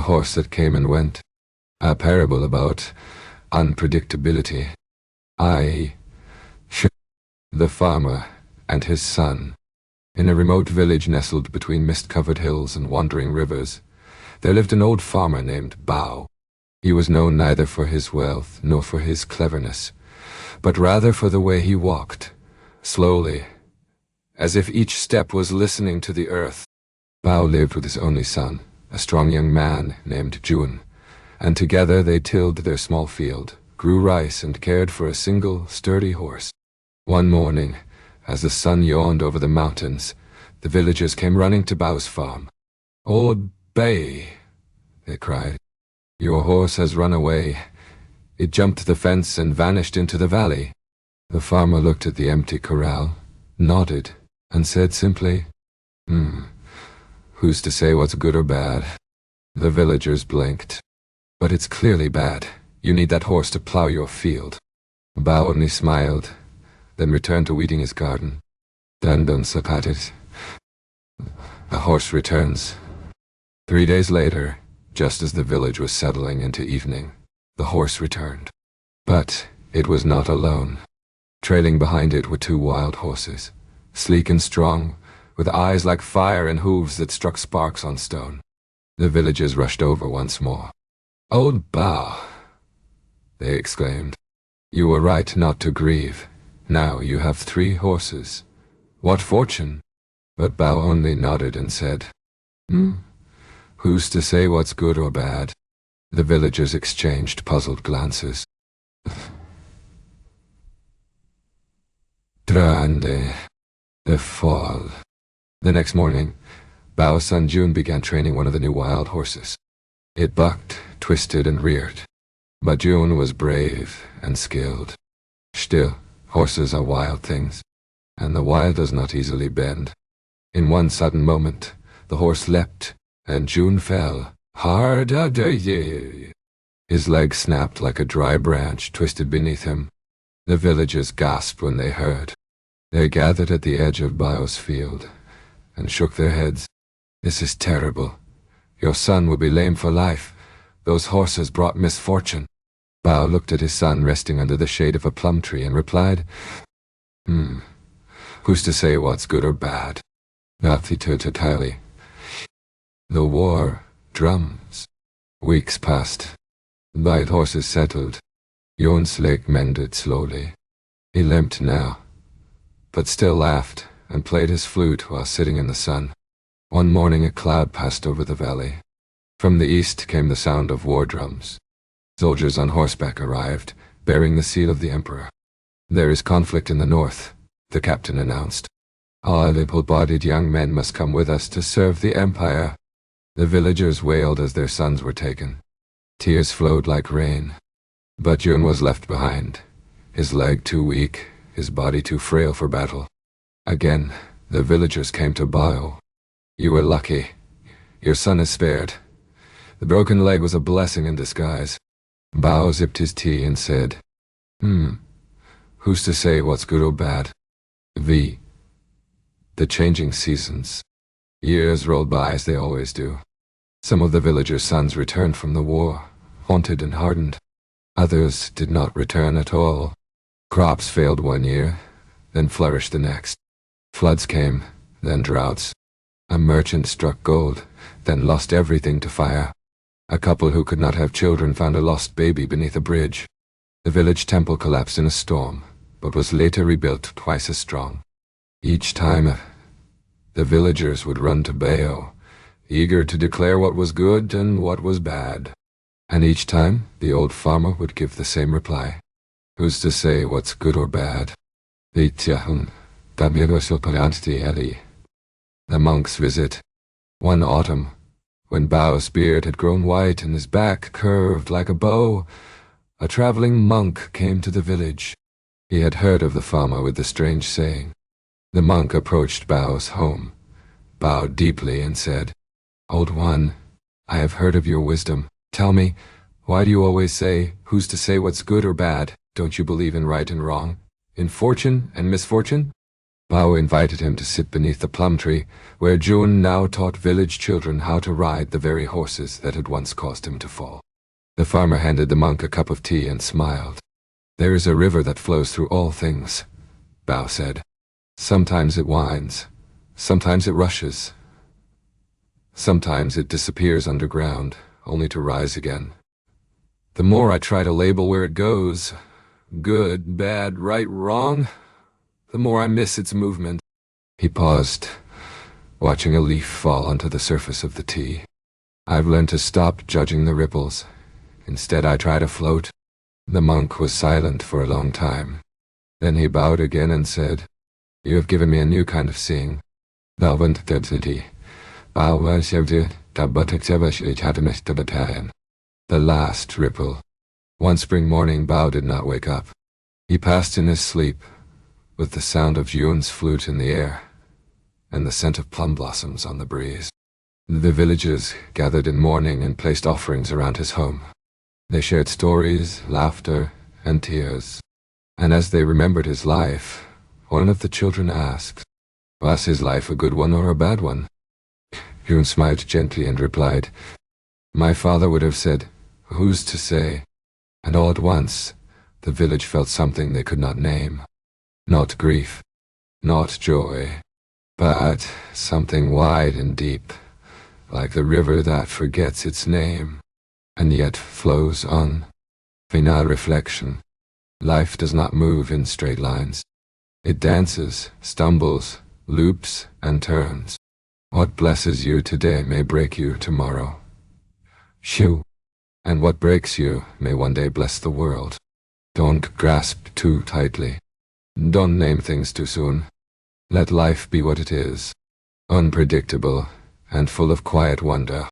The horse that came and went. A parable about unpredictability. The farmer and his son. In a remote village nestled between mist-covered hills and wandering rivers, there lived an old farmer named Bao. He was known neither for his wealth nor for his cleverness, but rather for the way he walked, slowly, as if each step was listening to the earth. Bao lived with his only son, a strong young man named Jun, and together they tilled their small field, grew rice, and cared for a single, sturdy horse. One morning, as the sun yawned over the mountains, the villagers came running to Bao's farm. "Old Bay," they cried, "your horse has run away. It jumped the fence and vanished into the valley." The farmer looked at the empty corral, nodded, and said simply, "Who's to say what's good or bad?" The villagers blinked. "But it's clearly bad. You need that horse to plow your field." Bao only smiled, then returned to weeding his garden. Dandun Sakatit. The horse returns. 3 days later, just as the village was settling into evening, the horse returned. But it was not alone. Trailing behind it were 2 wild horses, sleek and strong, with eyes like fire and hooves that struck sparks on stone. The villagers rushed over once more. "Old Bao," they exclaimed, "you were right not to grieve. Now you have 3 horses. What fortune!" But Bao only nodded and said, "Who's to say what's good or bad?" The villagers exchanged puzzled glances. Trande, the fall. The next morning, Bao's son Jun began training one of the new wild horses. It bucked, twisted, and reared. But Jun was brave and skilled. Still, horses are wild things, and the wild does not easily bend. In one sudden moment, the horse leapt, and Jun fell. Hard. His leg snapped like a dry branch twisted beneath him. The villagers gasped when they heard. They gathered at the edge of Bao's field and shook their heads. "This is terrible. Your son will be lame for life. Those horses brought misfortune." Bao looked at his son resting under the shade of a plum tree and replied, "Who's to say what's good or bad?" The war drums. Weeks passed. The horses settled. Yon's leg mended slowly. He limped now, but still laughed and played his flute while sitting in the sun. One morning a cloud passed over the valley. From the east came the sound of war drums. Soldiers on horseback arrived, bearing the seal of the emperor. "There is conflict in the north," the captain announced. "All able-bodied young men must come with us to serve the empire." The villagers wailed as their sons were taken. Tears flowed like rain. But Jun was left behind, his leg too weak, his body too frail for battle. Again, the villagers came to Bao. "You were lucky. Your son is spared." The broken leg was a blessing in disguise. Bao zipped his tea and said, "Who's to say what's good or bad?" The changing seasons. Years rolled by as they always do. Some of the villagers' sons returned from the war, haunted and hardened. Others did not return at all. Crops failed one year, then flourished the next. Floods came, then droughts. A merchant struck gold, then lost everything to fire. A couple who could not have children found a lost baby beneath a bridge. The village temple collapsed in a storm, but was later rebuilt twice as strong. Each time, the villagers would run to Bao, eager to declare what was good and what was bad. And each time, the old farmer would give the same reply. "Who's to say what's good or bad?" The monk's visit. One autumn, when Bao's beard had grown white and his back curved like a bow, a traveling monk came to the village. He had heard of the farmer with the strange saying. The monk approached Bao's home, bowed deeply, and said, "Old one, I have heard of your wisdom. Tell me, why do you always say, 'Who's to say what's good or bad?' Don't you believe in right and wrong, in fortune and misfortune?" Bao invited him to sit beneath the plum tree, where Jun now taught village children how to ride the very horses that had once caused him to fall. The farmer handed the monk a cup of tea and smiled. "There is a river that flows through all things," Bao said. "Sometimes it winds, sometimes it rushes, sometimes it disappears underground, only to rise again. The more I try to label where it goes, good, bad, right, wrong, the more I miss its movement." He paused, watching a leaf fall onto the surface of the tea. "I've learned to stop judging the ripples. Instead, I try to float." The monk was silent for a long time. Then he bowed again and said, "You have given me a new kind of seeing. Unpredictability. The last ripple." One spring morning, Bao did not wake up. He passed in his sleep, with the sound of Yun's flute in the air, and the scent of plum blossoms on the breeze. The villagers gathered in mourning and placed offerings around his home. They shared stories, laughter, and tears. And as they remembered his life, one of the children asked, "Was his life a good one or a bad one?" Yun smiled gently and replied, "My father would have said, 'Who's to say?'" And all at once, the village felt something they could not name. Not grief, not joy, but something wide and deep, like the river that forgets its name, and yet flows on. Final reflection. Life does not move in straight lines. It dances, stumbles, loops, and turns. What blesses you today may break you tomorrow. Shoo. And what breaks you may one day bless the world. Don't grasp too tightly. Don't name things too soon. Let life be what it is, unpredictable and full of quiet wonder.